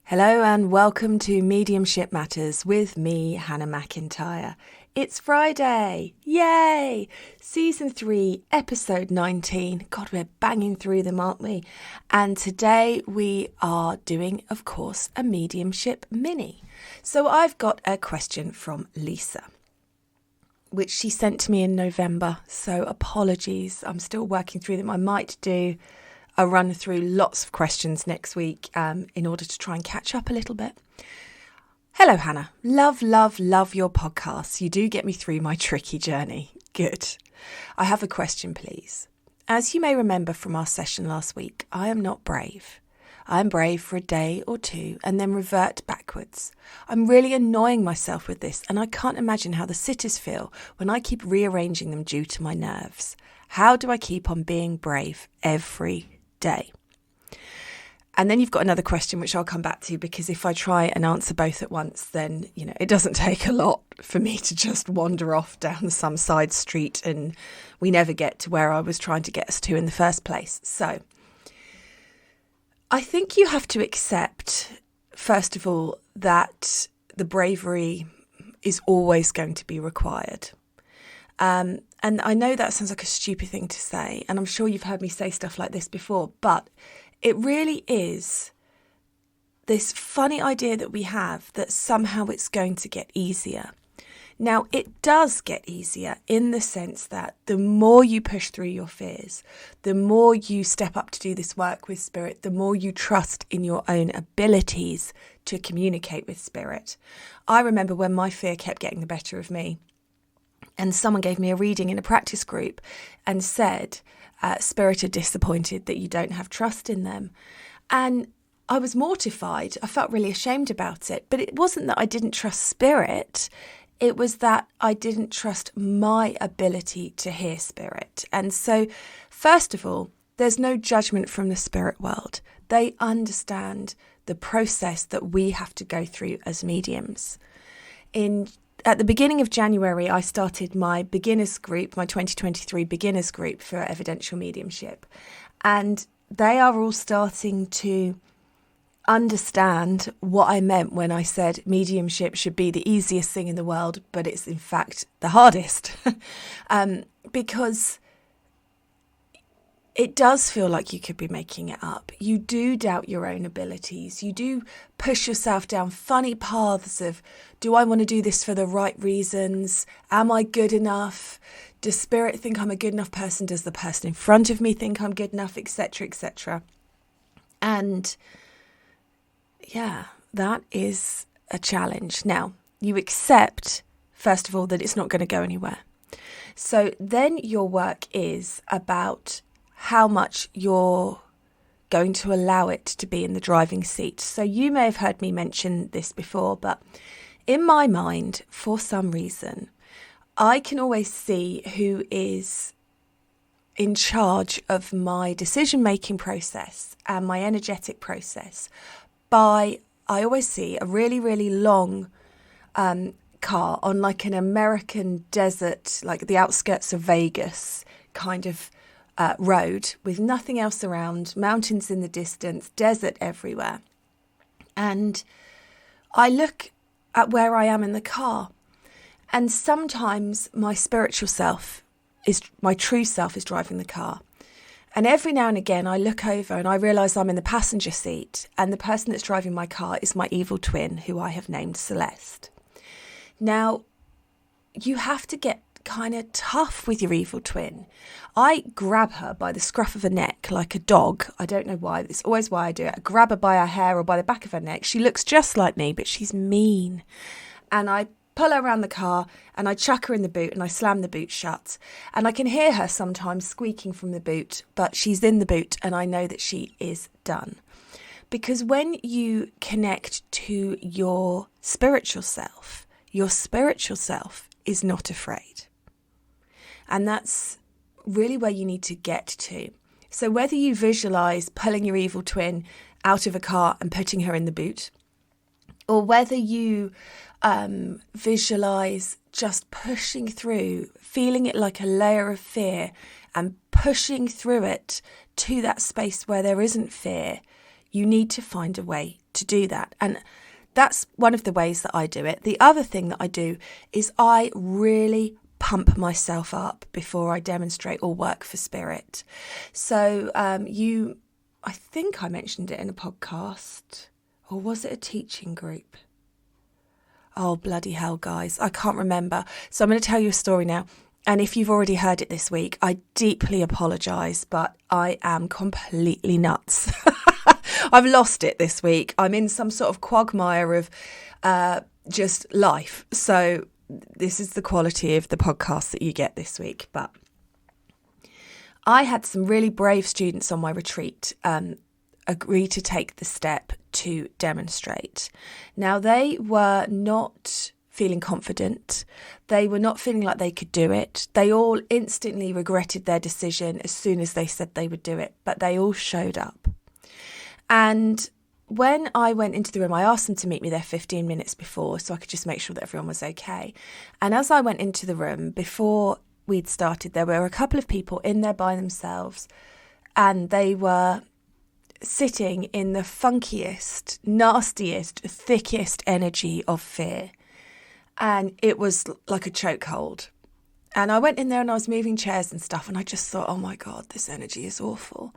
Hello and welcome to Mediumship Matters with me, Hannah McIntyre. It's Friday. Yay! Season 3, episode 19. God, we're banging through them, aren't we? And today we are doing, of course, a Mediumship Mini. So I've got a question from Lisa, which she sent to me in November. So apologies, I'm still working through them. I might do a run through lots of questions next week in order to try and catch up a little bit. Hello, Hannah. Love your podcasts. You do get me through my tricky journey. Good. I have a question, please. As you may remember from our session last week, I am not brave. I am brave for a day or two and then revert backwards. I'm really annoying myself with this, and I can't imagine how the sitters feel when I keep rearranging them due to my nerves. How do I keep on being brave every day? And then you've got another question which I'll come back to, because if I try and answer both at once, then it doesn't take a lot for me to just wander off down some side street and we never get to where I was trying to get us to in the first place. So I think you have to accept, first of all, that the bravery is always going to be required. And I know that sounds like a stupid thing to say, and I'm sure you've heard me say stuff like this before, but it really is this funny idea that we have that somehow it's going to get easier. Now, it does get easier in the sense that the more you push through your fears, the more you step up to do this work with spirit, the more you trust in your own abilities to communicate with spirit. I remember when my fear kept getting the better of me, and someone gave me a reading in a practice group and said, spirit are disappointed that you don't have trust in them. And I was mortified. I felt really ashamed about it. But it wasn't that I didn't trust spirit. It was that I didn't trust my ability to hear spirit. And so, first of all, there's no judgment from the spirit world. They understand the process that we have to go through as mediums. At the beginning of January, I started my beginners group, my 2023 beginners group for evidential mediumship. And they are all starting to understand what I meant when I said mediumship should be the easiest thing in the world, but it's in fact the hardest. Because it does feel like you could be making it up. You do doubt your own abilities. You do push yourself down funny paths of, do I want to do this for the right reasons? Am I good enough? Does spirit think I'm a good enough person? Does the person in front of me think I'm good enough? Etc., etc. And yeah, that is a challenge. Now, you accept, first of all, that it's not going to go anywhere. So then your work is about how much you're going to allow it to be in the driving seat. So you may have heard me mention this before, but in my mind, for some reason, I can always see who is in charge of my decision-making process and my energetic process I always see a really, really long car on like an American desert, like the outskirts of Vegas kind of road with nothing else around, mountains in the distance, desert everywhere. And I look at where I am in the car, and sometimes my spiritual self my true self is driving the car. And every now and again I look over and I realise I'm in the passenger seat, and the person that's driving my car is my evil twin, who I have named Celeste. Now, you have to get kind of tough with your evil twin. I grab her by the scruff of her neck like a dog. I don't know why. It's always why I do it. I grab her by her hair or by the back of her neck. She looks just like me, but she's mean. And I pull her around the car and I chuck her in the boot and I slam the boot shut. And I can hear her sometimes squeaking from the boot, but she's in the boot and I know that she is done. Because when you connect to your spiritual self is not afraid. And that's really where you need to get to. So whether you visualize pulling your evil twin out of a car and putting her in the boot, or whether you visualize just pushing through, feeling it like a layer of fear and pushing through it to that space where there isn't fear, you need to find a way to do that. And that's one of the ways that I do it. The other thing that I do is I really pump myself up before I demonstrate or work for spirit. So I think I mentioned it in a podcast, or was it a teaching group? Oh, bloody hell, guys. I can't remember. So I'm going to tell you a story now. And if you've already heard it this week, I deeply apologise, but I am completely nuts. I've lost it this week. I'm in some sort of quagmire of just life. So this is the quality of the podcast that you get this week. But I had some really brave students on my retreat agree to take the step to demonstrate. Now, they were not feeling confident. They were not feeling like they could do it. They all instantly regretted their decision as soon as they said they would do it, but they all showed up. And when I went into the room, I asked them to meet me there 15 minutes before so I could just make sure that everyone was okay. And as I went into the room, before we'd started, there were a couple of people in there by themselves, and they were sitting in the funkiest, nastiest, thickest energy of fear. And it was like a chokehold. And I went in there and I was moving chairs and stuff, and I just thought, oh my God, this energy is awful.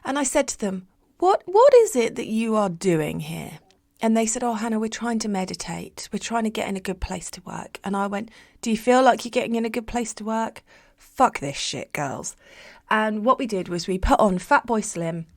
And I said to them, what is it that you are doing here? And they said, oh, Hannah, we're trying to meditate. We're trying to get in a good place to work. And I went, do you feel like you're getting in a good place to work? Fuck this shit, girls. And what we did was we put on Fatboy Slim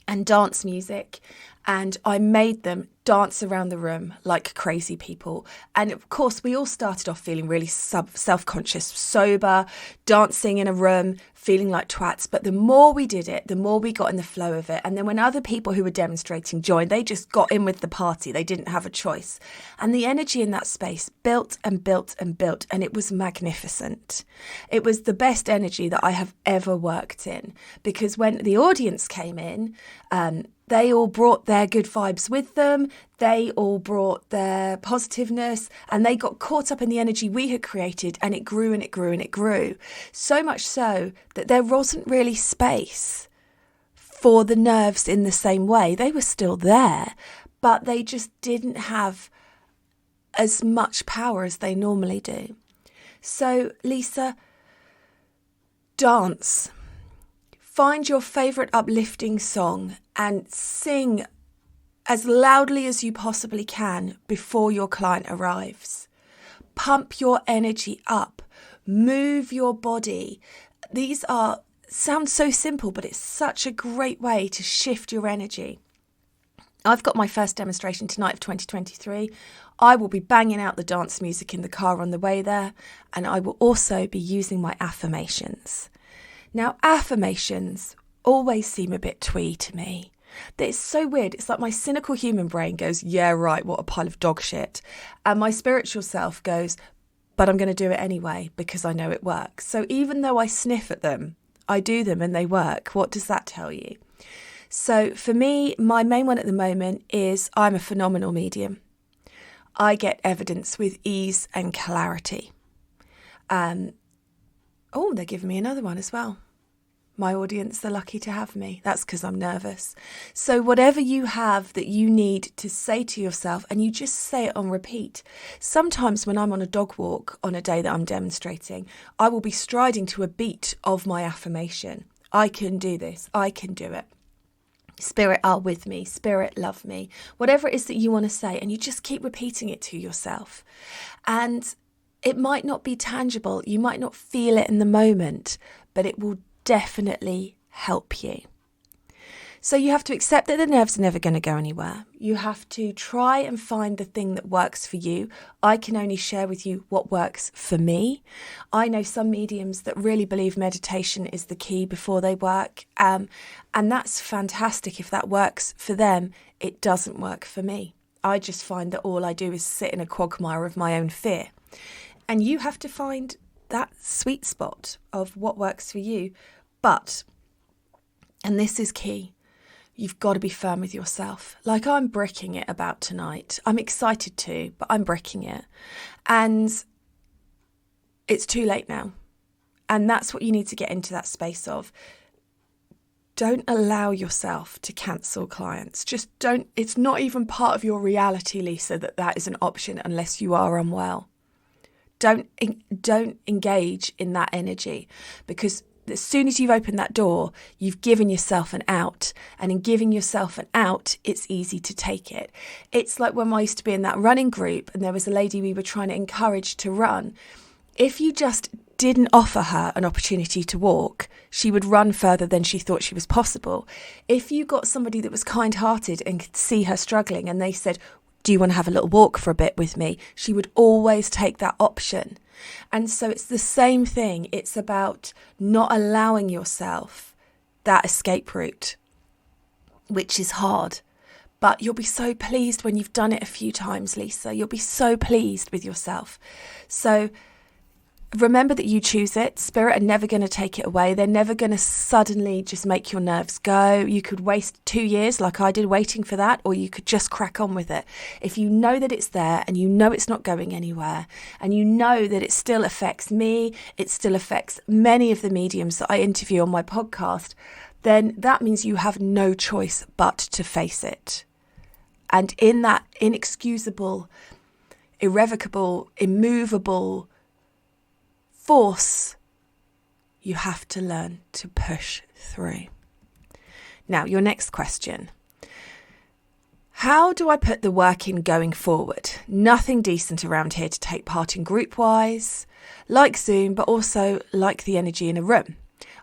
and dance music, and I made them dance around the room like crazy people. And of course, we all started off feeling really self-conscious, sober, dancing in a room, feeling like twats. But the more we did it, the more we got in the flow of it. And then when other people who were demonstrating joined, they just got in with the party. They didn't have a choice. And the energy in that space built and built and built, and it was magnificent. It was the best energy that I have ever worked in, because when the audience came in, they all brought their good vibes with them. They all brought their positiveness, and they got caught up in the energy we had created, and it grew and it grew and it grew. So much so that there wasn't really space for the nerves in the same way. They were still there, but they just didn't have as much power as they normally do. So, Lisa, dance. Find your favourite uplifting song and sing as loudly as you possibly can before your client arrives. Pump your energy up. Move your body. These sound so simple, but it's such a great way to shift your energy. I've got my first demonstration tonight of 2023. I will be banging out the dance music in the car on the way there, and I will also be using my affirmations. Now, affirmations always seem a bit twee to me. It's so weird. It's like my cynical human brain goes, yeah, right, what a pile of dog shit. And my spiritual self goes, but I'm going to do it anyway because I know it works. So even though I sniff at them, I do them and they work. What does that tell you? So for me, my main one at the moment is I'm a phenomenal medium. I get evidence with ease and clarity. Oh, they're giving me another one as well. My audience, they're lucky to have me. That's because I'm nervous. So whatever you have that you need to say to yourself, and you just say it on repeat. Sometimes when I'm on a dog walk on a day that I'm demonstrating, I will be striding to a beat of my affirmation. I can do this. I can do it. Spirit are with me. Spirit love me. Whatever it is that you want to say, and you just keep repeating it to yourself. And it might not be tangible. You might not feel it in the moment, but it will definitely help you. So you have to accept that the nerves are never going to go anywhere. You have to try and find the thing that works for you. I can only share with you what works for me. I know some mediums that really believe meditation is the key before they work. And that's fantastic if that works for them. It doesn't work for me. I just find that all I do is sit in a quagmire of my own fear. And you have to find that sweet spot of what works for you. But, and this is key, you've got to be firm with yourself. Like I'm bricking it about tonight. I'm excited to, but I'm bricking it. And it's too late now. And that's what you need to get into that space of. don't allow yourself to cancel clients. Just don't. It's not even part of your reality, Lisa, that is an option unless you are unwell. Don't engage in that energy, because as soon as you've opened that door, you've given yourself an out. And in giving yourself an out, it's easy to take it. It's like when I used to be in that running group and there was a lady we were trying to encourage to run. If you just didn't offer her an opportunity to walk, she would run further than she thought she was possible. If you got somebody that was kind-hearted and could see her struggling and they said, do you want to have a little walk for a bit with me? She would always take that option. And so it's the same thing. It's about not allowing yourself that escape route, which is hard. But you'll be so pleased when you've done it a few times, Lisa. You'll be so pleased with yourself. So remember that you choose it. Spirit are never going to take it away. They're never going to suddenly just make your nerves go. You could waste 2 years like I did waiting for that, or you could just crack on with it. If you know that it's there and you know it's not going anywhere, and you know that it still affects me, it still affects many of the mediums that I interview on my podcast, then that means you have no choice but to face it. And in that inexcusable, irrevocable, immovable force, you have to learn to push through. Now, your next question. How do I put the work in going forward? Nothing decent around here to take part in group-wise, like Zoom, but also like the energy in a room.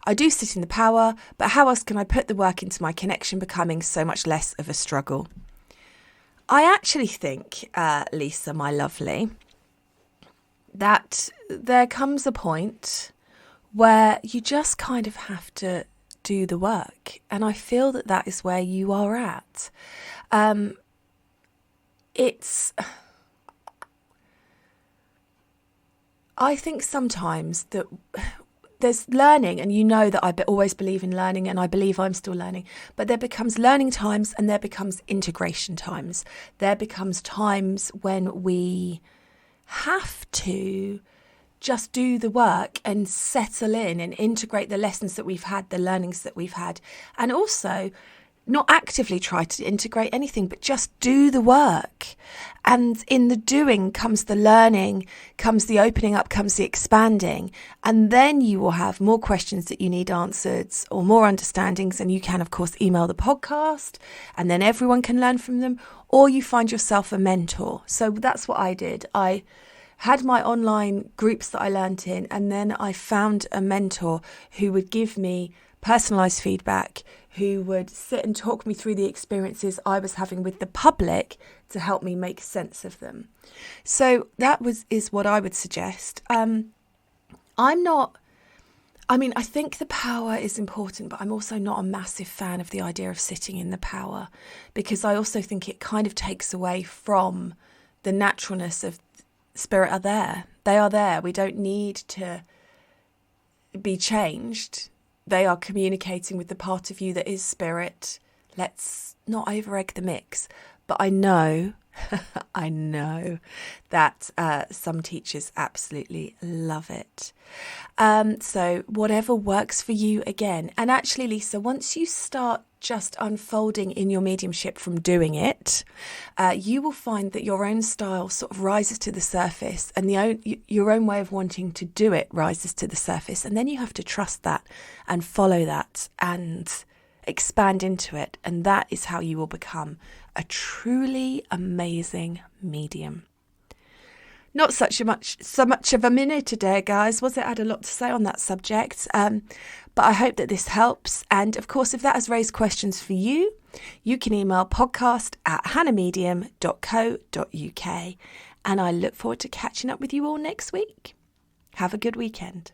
I do sit in the power, but how else can I put the work into my connection becoming so much less of a struggle? I actually think, Lisa, my lovely, that there comes a point where you just kind of have to do the work. And I feel that that is where you are at. I think sometimes that there's learning, and you know that I always believe in learning, and I believe I'm still learning, but there becomes learning times and there becomes integration times. There becomes times when we have to just do the work and settle in and integrate the lessons that we've had, the learnings that we've had, and also not actively try to integrate anything, but just do the work. And in the doing comes the learning, comes the opening up, comes the expanding. And then you will have more questions that you need answered or more understandings. And you can, of course, email the podcast and then everyone can learn from them. Or you find yourself a mentor. So that's what I did. I had my online groups that I learned in, and then I found a mentor who would give me personalised feedback, who would sit and talk me through the experiences I was having with the public to help me make sense of them. So that is what I would suggest. I think the power is important, but I'm also not a massive fan of the idea of sitting in the power, because I also think it kind of takes away from the naturalness of spirit are there. They are there. We don't need to be changed. They are communicating with the part of you that is spirit. Let's not over-egg the mix. But I know that some teachers absolutely love it. So whatever works for you again. And actually, Lisa, once you start just unfolding in your mediumship from doing it, you will find that your own style sort of rises to the surface, and your own way of wanting to do it rises to the surface. And then you have to trust that and follow that and expand into it. And that is how you will become a truly amazing medium. Not so much of a minute today, guys, was it? I had a lot to say on that subject, but I hope that this helps. And of course, if that has raised questions for you, you can email podcast@hannahmedium.co.uk. And I look forward to catching up with you all next week. Have a good weekend.